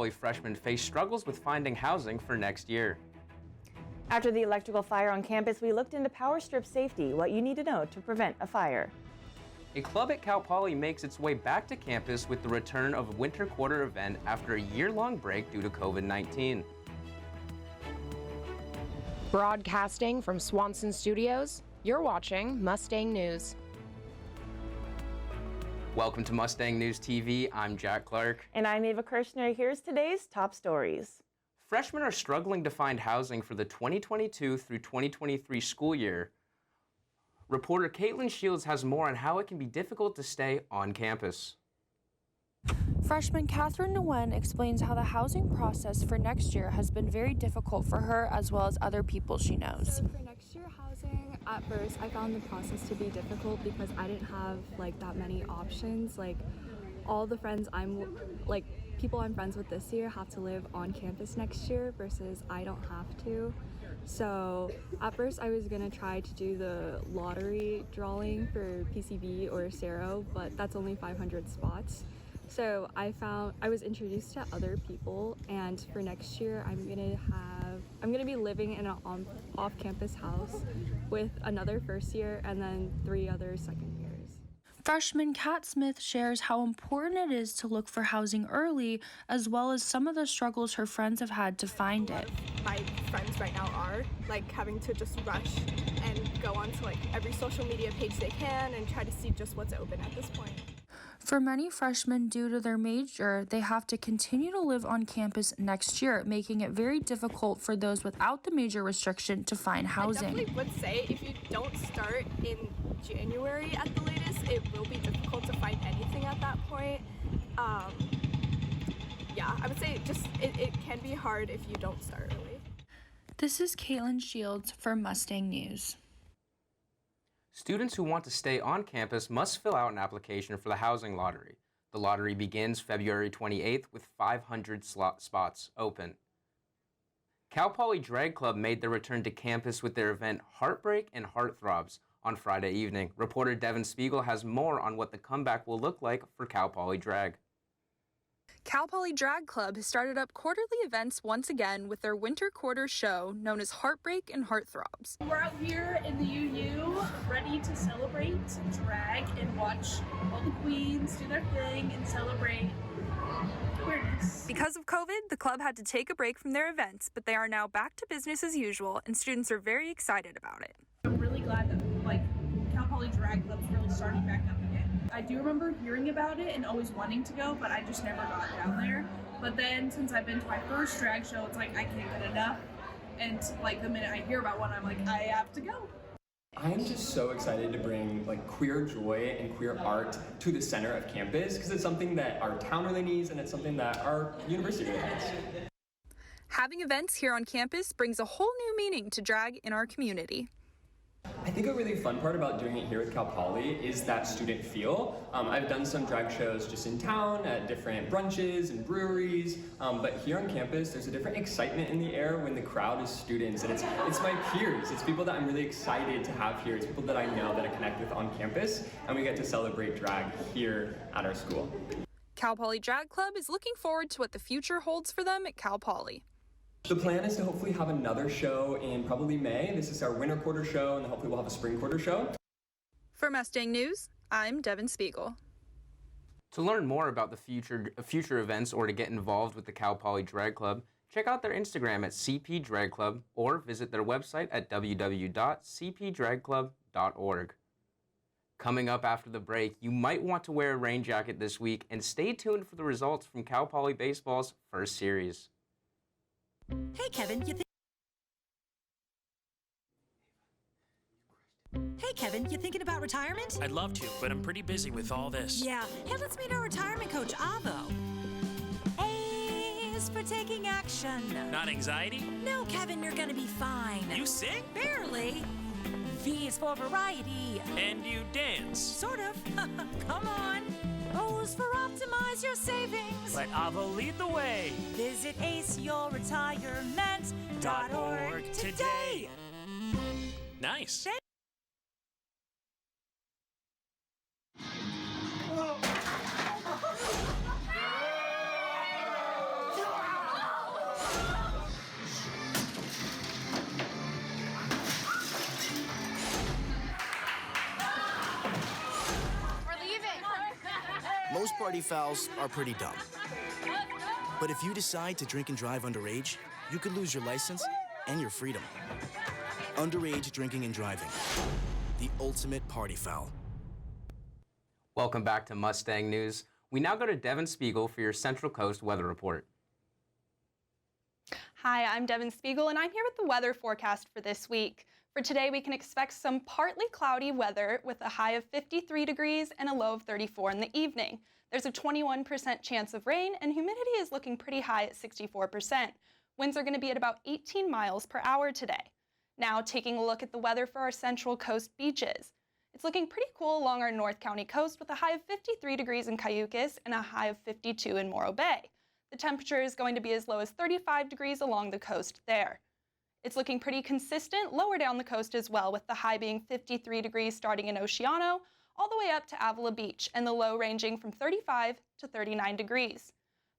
Poly freshmen face struggles with finding housing for next year. After the electrical fire on campus, we looked into power strip safety, what you need to know to prevent a fire. A club at Cal Poly makes its way back to campus with the return of a winter quarter event after a year-long break due to COVID-19. Broadcasting from Swanson Studios, you're watching Mustang News. Welcome to Mustang News TV. I'm Jack Clark. And I'm Ava Kirshner. Here's today's top stories. Freshmen are struggling to find housing for the 2022 through 2023 school year. Reporter Caitlin Shields has more on how it can be difficult to stay on campus. Freshman Catherine Nguyen explains how the housing process for next year has been very difficult for her as well as other people she knows. So for next year housing, at first I found the process to be difficult because I didn't have that many options. All the friends people I'm friends with this year have to live on campus next year versus I don't have to. So at first I was gonna try to do the lottery drawing for PCB or Cero, but that's only 500 spots. So I was introduced to other people, and for next year I'm gonna be living in an off-campus house with another first year and then 3 other second years. Freshman Kat Smith shares how important it is to look for housing early, as well as some of the struggles her friends have had to find it. My friends right now are having to just rush and go onto every social media page they can and try to see just what's open at this point. For many freshmen, due to their major, they have to continue to live on campus next year, making it very difficult for those without the major restriction to find housing. I definitely would say if you don't start in January at the latest, it will be difficult to find anything at that point. Yeah, I would say it can be hard if you don't start early. This is Caitlin Shields for Mustang News. Students who want to stay on campus must fill out an application for the housing lottery. The lottery begins February 28th with 500 spots open. Cal Poly Drag Club made their return to campus with their event Heartbreak and Heartthrobs on Friday evening. Reporter Devin Spiegel has more on what the comeback will look like for Cal Poly Drag. Cal Poly Drag Club has started up quarterly events once again with their winter quarter show known as Heartbreak and Heartthrobs. We're out here in the UU ready to celebrate drag and watch all the queens do their thing and celebrate queerness. Because of COVID, the club had to take a break from their events, but they are now back to business as usual and students are very excited about it. I'm really glad that Cal Poly Drag Club's really starting back up again. I do remember hearing about it and always wanting to go, but I just never got down there. But then since I've been to my first drag show, it's I can't get enough. And the minute I hear about one, I'm I have to go. I am just so excited to bring queer joy and queer art to the center of campus because it's something that our town really needs and it's something that our university really needs. Having events here on campus brings a whole new meaning to drag in our community. I think a really fun part about doing it here with Cal Poly is that student feel. I've done some drag shows just in town at different brunches and breweries, but here on campus there's a different excitement in the air when the crowd is students, and it's my peers. It's people that I'm really excited to have here. It's people that I know that I connect with on campus, and we get to celebrate drag here at our school. Cal Poly Drag Club is looking forward to what the future holds for them at Cal Poly. The plan is to hopefully have another show in probably May. This is our winter quarter show, and hopefully we'll have a spring quarter show. For Mustang News, I'm Devin Spiegel. To learn more about the future events or to get involved with the Cal Poly Drag Club, check out their Instagram at CP Drag Club or visit their website at www.cpdragclub.org. Coming up after the break, you might want to wear a rain jacket this week, and stay tuned for the results from Cal Poly Baseball's first series. Hey, Kevin, you thinking about retirement? I'd love to, but I'm pretty busy with all this. Yeah. Hey, let's meet our retirement coach, Avo. A is for taking action. Not anxiety? No, Kevin, you're gonna be fine. You sing? Barely. V is for variety. And you dance? Sort of. Come on. O is for optimize your savings. Let Avo lead the way. Visit aceyourretirement.org today. Nice. party fouls are pretty dumb. But if you decide to drink and drive underage, you could lose your license and your freedom. Underage drinking and driving. The ultimate party foul. Welcome back to Mustang News. We now go to Devin Spiegel for your Central Coast weather report. Hi, I'm Devin Spiegel, and I'm here with the weather forecast for this week. For today, we can expect some partly cloudy weather with a high of 53 degrees and a low of 34 in the evening. There's a 21% chance of rain, and humidity is looking pretty high at 64%. Winds are going to be at about 18 miles per hour today. Now, taking a look at the weather for our Central Coast beaches. It's looking pretty cool along our North County coast with a high of 53 degrees in Cayucos and a high of 52 in Morro Bay. The temperature is going to be as low as 35 degrees along the coast there. It's looking pretty consistent lower down the coast as well, with the high being 53 degrees starting in Oceano, all the way up to Avila Beach, and the low ranging from 35 to 39 degrees.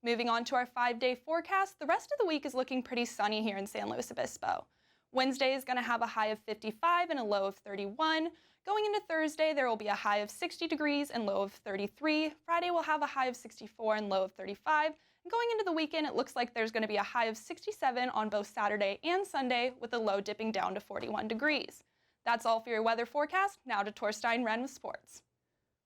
Moving on to our 5-day forecast, the rest of the week is looking pretty sunny here in San Luis Obispo. Wednesday is going to have a high of 55 and a low of 31. Going into Thursday, there will be a high of 60 degrees and low of 33. Friday will have a high of 64 and low of 35. And going into the weekend, it looks like there's going to be a high of 67 on both Saturday and Sunday, with a low dipping down to 41 degrees. That's all for your weather forecast. Now to Torstein Wren with sports.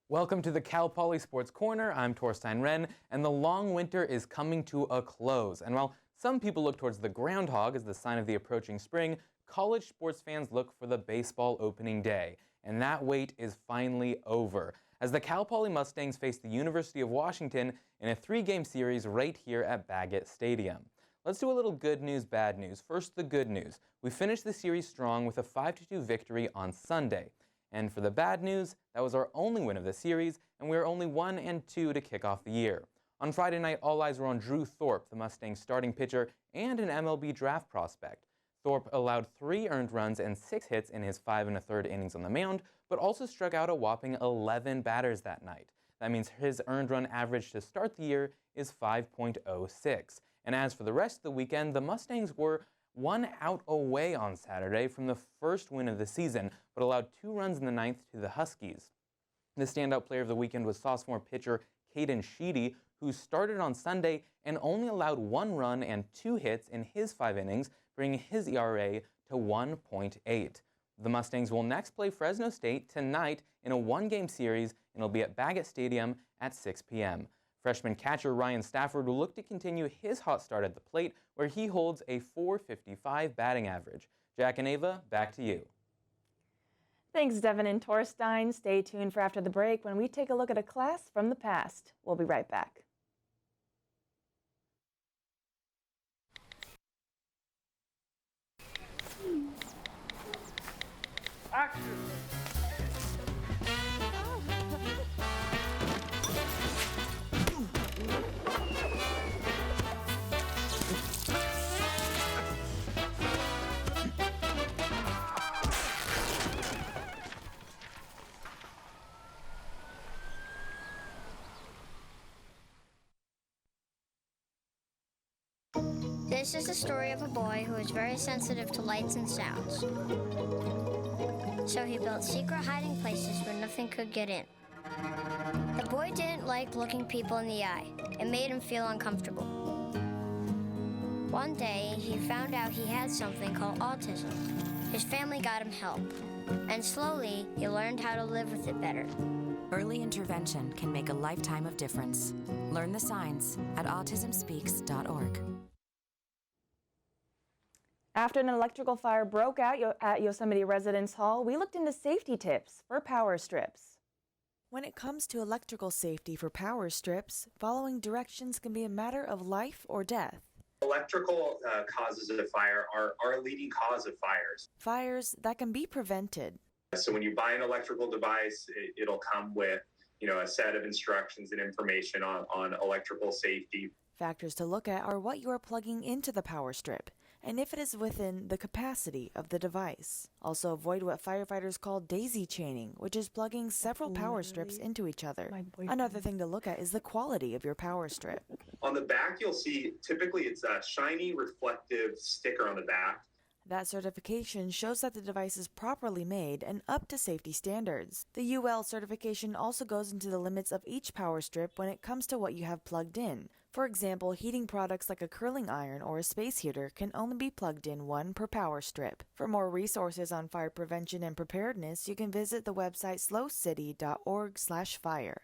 Welcome to the Cal Poly Sports Corner. I'm Torstein Wren, and the long winter is coming to a close. And while some people look towards the groundhog as the sign of the approaching spring, college sports fans look for the baseball opening day. And that wait is finally over, as the Cal Poly Mustangs face the University of Washington in a 3-game series right here at Baggett Stadium. Let's do a little good news, bad news. First, the good news. We finished the series strong with a 5-2 victory on Sunday. And for the bad news, that was our only win of the series, and we were only 1-2 to kick off the year. On Friday night, all eyes were on Drew Thorpe, the Mustangs starting pitcher and an MLB draft prospect. Thorpe allowed 3 earned runs and 6 hits in his 5 1/3 innings on the mound, but also struck out a whopping 11 batters that night. That means his earned run average to start the year is 5.06. And as for the rest of the weekend, the Mustangs were 1 out away on Saturday from the first win of the season, but allowed 2 runs in the 9th to the Huskies. The standout player of the weekend was sophomore pitcher Caden Sheedy, who started on Sunday and only allowed 1 run and 2 hits in his 5 innings, bringing his ERA to 1.8. The Mustangs will next play Fresno State tonight in a 1-game series, and it'll be at Baggett Stadium at 6 p.m. Freshman catcher Ryan Stafford will look to continue his hot start at the plate, where he holds a .455 batting average. Jack and Ava, back to you. Thanks, Devin and Torstein. Stay tuned for after the break when we take a look at a class from the past. We'll be right back. Action! This is the story of a boy who is very sensitive to lights and sounds. So he built secret hiding places where nothing could get in. The boy didn't like looking people in the eye. It made him feel uncomfortable. One day, he found out he had something called autism. His family got him help, and slowly, he learned how to live with it better. Early intervention can make a lifetime of difference. Learn the signs at autismspeaks.org. After an electrical fire broke out at Yosemite Residence Hall, we looked into safety tips for power strips. When it comes to electrical safety for power strips, following directions can be a matter of life or death. Electrical causes of fire are a leading cause of fires. Fires that can be prevented. So when you buy an electrical device, it'll come with, a set of instructions and information on electrical safety. Factors to look at are what you are plugging into the power strip, and if it is within the capacity of the device. Also avoid what firefighters call daisy chaining, which is plugging several power strips into each other. Another thing to look at is the quality of your power strip. On the back, you'll see typically it's a shiny reflective sticker on the back. That certification shows that the device is properly made and up to safety standards. The UL certification also goes into the limits of each power strip when it comes to what you have plugged in. For example, heating products like a curling iron or a space heater can only be plugged in one per power strip. For more resources on fire prevention and preparedness, you can visit the website slowcity.org/fire.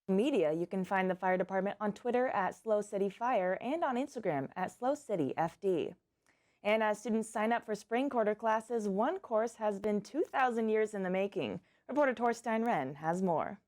Media, you can find the fire department on Twitter at Slow City Fire and on Instagram at Slow City FD. And as students sign up for spring quarter classes, one course has been 2,000 years in the making. Reporter Torstein Wren has more.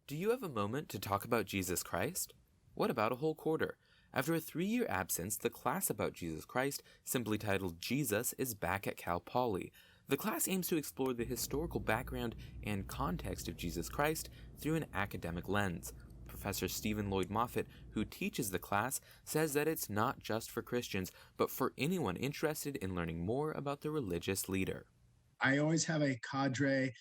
Do you have a moment to talk about Jesus Christ? What about a whole quarter? After a 3-year absence, the class about Jesus Christ, simply titled Jesus, is back at Cal Poly. The class aims to explore the historical background and context of Jesus Christ through an academic lens. Professor Stephen Lloyd Moffitt, who teaches the class, says that it's not just for Christians, but for anyone interested in learning more about the religious leader. I always have a cadre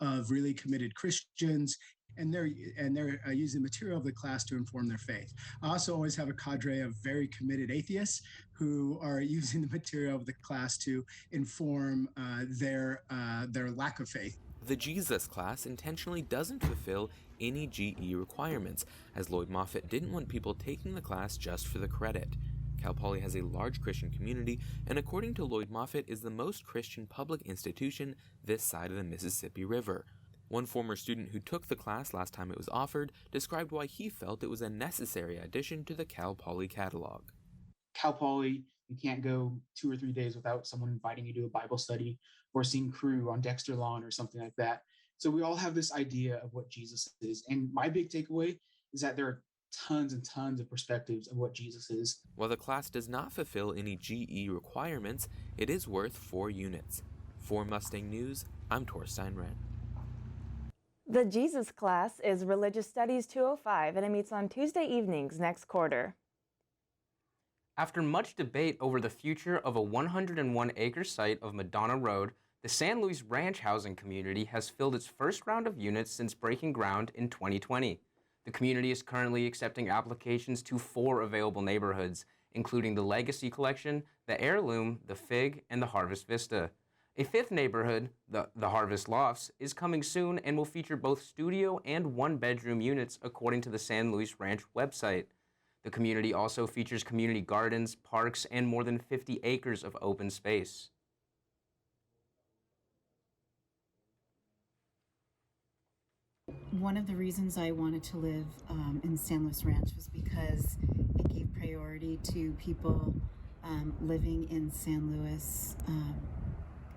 of really committed Christians, and they're using the material of the class to inform their faith. I also always have a cadre of very committed atheists who are using the material of the class to inform their lack of faith. The Jesus class intentionally doesn't fulfill any GE requirements, as Lloyd Moffitt didn't want people taking the class just for the credit. Cal Poly has a large Christian community, and according to Lloyd Moffitt, is the most Christian public institution this side of the Mississippi River. One former student who took the class last time it was offered described why he felt it was a necessary addition to the Cal Poly catalog. Cal Poly, you can't go 2 or 3 days without someone inviting you to a Bible study or seeing Crew on Dexter Lawn or something like that. So we all have this idea of what Jesus is. And my big takeaway is that there are tons and tons of perspectives of what Jesus is. While the class does not fulfill any GE requirements, it is worth 4 units. For Mustang News, I'm Torstein Wren. The Jesus class is Religious Studies 205, and it meets on Tuesday evenings next quarter. After much debate over the future of a 101-acre site of Madonna Road, the San Luis Ranch housing community has filled its first round of units since breaking ground in 2020. The community is currently accepting applications to 4 available neighborhoods, including the Legacy Collection, the Heirloom, the Fig, and the Harvest Vista. A 5th neighborhood, the Harvest Lofts, is coming soon and will feature both studio and 1-bedroom units according to the San Luis Ranch website. The community also features community gardens, parks, and more than 50 acres of open space. One of the reasons I wanted to live in San Luis Ranch was because it gave priority to people living in San Luis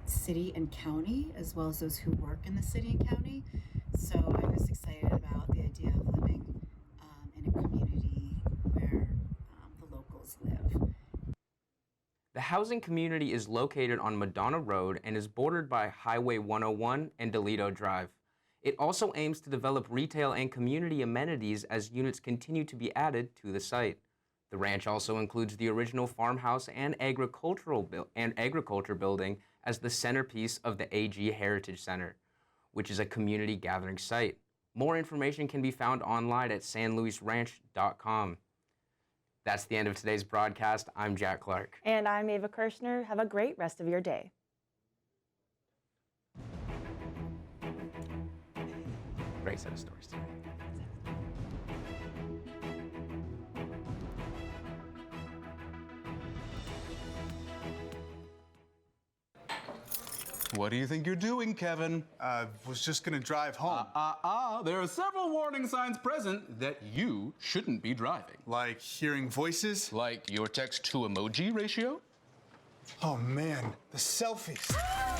City and County, as well as those who work in the city and county. So I was excited about the idea of living in a community where the locals live. The housing community is located on Madonna Road and is bordered by Highway 101 and Delito Drive. It also aims to develop retail and community amenities as units continue to be added to the site. The ranch also includes the original farmhouse and agriculture building as the centerpiece of the AG Heritage Center, which is a community gathering site. More information can be found online at sanluisranch.com. That's the end of today's broadcast. I'm Jack Clark. And I'm Ava Kirshner. Have a great rest of your day. Great set of stories today. What do you think you're doing, Kevin? Was just gonna drive home. There are several warning signs present that you shouldn't be driving. Like hearing voices? Like your text-to-emoji ratio? Oh man, the selfies.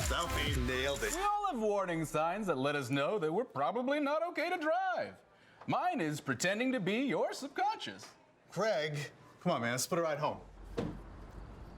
Selfie, nailed it. We all have warning signs that let us know that we're probably not okay to drive. Mine is pretending to be your subconscious. Craig, come on man, let's split a ride home.